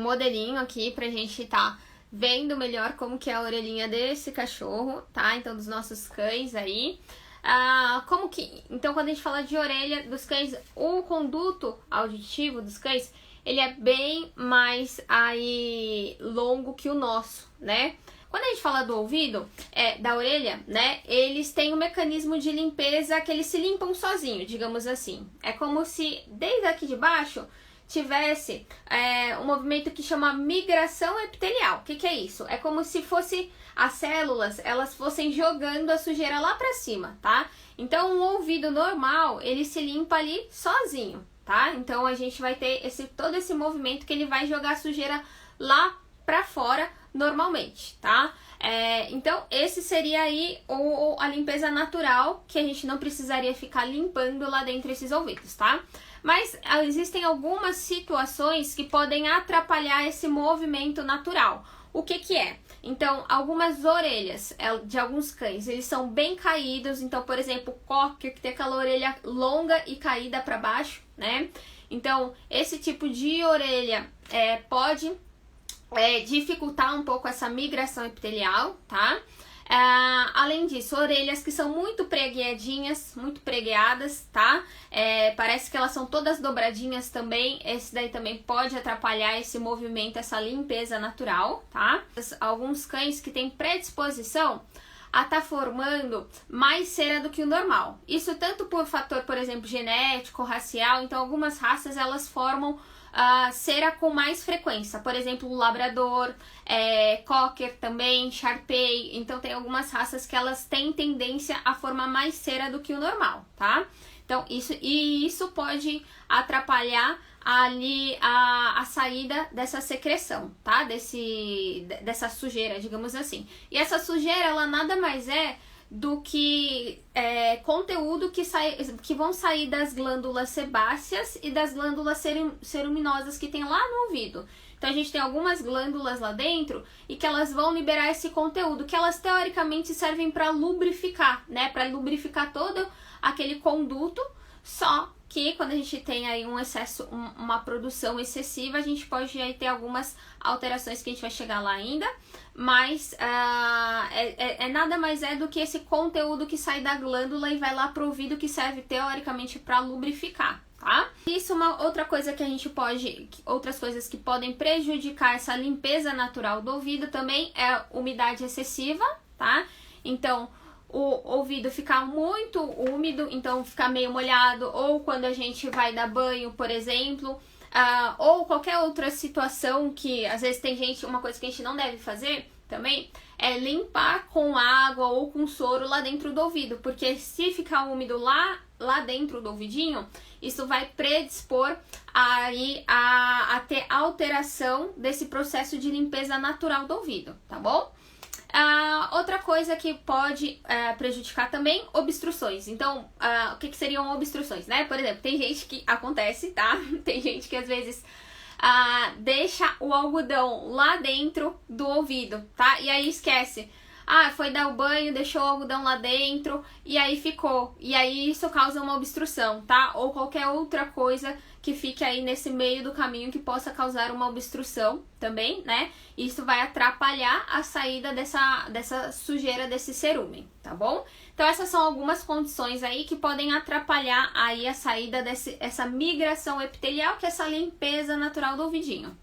modelinho aqui pra gente tá vendo melhor como que é a orelhinha desse cachorro, tá? Então, dos nossos cães aí. Então, quando a gente fala de orelha dos cães, o conduto auditivo dos cães, ele é bem mais aí longo que o nosso, né? Quando a gente fala do ouvido, da orelha, né? Eles têm um mecanismo de limpeza que eles se limpam sozinhos, digamos assim. É como se desde aqui de baixo tivesse um movimento que chama migração epitelial. O que é isso? É como se fosse as células, elas fossem jogando a sujeira lá pra cima, tá? Então, um ouvido normal, ele se limpa ali sozinho, tá? Então, a gente vai ter todo esse movimento que ele vai jogar a sujeira lá pra fora normalmente, tá? Então, esse seria aí a limpeza natural, que a gente não precisaria ficar limpando lá dentro esses ouvidos, tá? Mas existem algumas situações que podem atrapalhar esse movimento natural. O que é? Então, algumas orelhas de alguns cães, eles são bem caídos. Então, por exemplo, o Cocker, que tem aquela orelha longa e caída para baixo, né? Então, esse tipo de orelha pode dificultar um pouco essa migração epitelial, tá? Além disso, orelhas que são muito pregueadinhas, muito pregueadas, tá? Parece que elas são todas dobradinhas também. Esse daí também pode atrapalhar esse movimento, essa limpeza natural, tá? Alguns cães que têm predisposição a estar formando mais cera do que o normal. Isso tanto por fator, por exemplo, genético, racial. Então, algumas raças, elas formam cera com mais frequência, por exemplo, o Labrador, Cocker também, Shar-Pei. Então tem algumas raças que elas têm tendência a formar mais cera do que o normal, tá? Então isso pode atrapalhar ali a saída dessa secreção, tá? Dessa sujeira, digamos assim. E essa sujeira, ela nada mais é do que conteúdo que vão sair das glândulas sebáceas e das glândulas ceruminosas que tem lá no ouvido. Então a gente tem algumas glândulas lá dentro e que elas vão liberar esse conteúdo, que elas teoricamente servem para lubrificar, né? Para lubrificar todo aquele conduto, só que quando a gente tem aí um excesso, uma produção excessiva, a gente pode aí ter algumas alterações que a gente vai chegar lá ainda, mas nada mais do que esse conteúdo que sai da glândula e vai lá pro ouvido, que serve teoricamente para lubrificar, tá? Isso é uma outra coisa que a gente outras coisas que podem prejudicar essa limpeza natural do ouvido também é umidade excessiva, tá? Então, o ouvido ficar muito úmido, então ficar meio molhado, ou quando a gente vai dar banho, por exemplo, ou qualquer outra situação que às vezes tem gente, uma coisa que a gente não deve fazer também é limpar com água ou com soro lá dentro do ouvido, porque se ficar úmido lá dentro do ouvidinho, isso vai predispor aí a ter alteração desse processo de limpeza natural do ouvido, tá bom? Outra coisa que pode prejudicar também, obstruções. Então, o que seriam obstruções, né? Por exemplo, tem gente que acontece, tá? Tem gente que às vezes deixa o algodão lá dentro do ouvido, tá? E aí esquece. Foi dar o banho, deixou o algodão lá dentro e aí ficou. E aí isso causa uma obstrução, tá? Ou qualquer outra coisa que fique aí nesse meio do caminho que possa causar uma obstrução também, né? Isso vai atrapalhar a saída dessa sujeira, desse cerumen, tá bom? Então essas são algumas condições aí que podem atrapalhar aí a saída essa migração epitelial, que é essa limpeza natural do ouvidinho.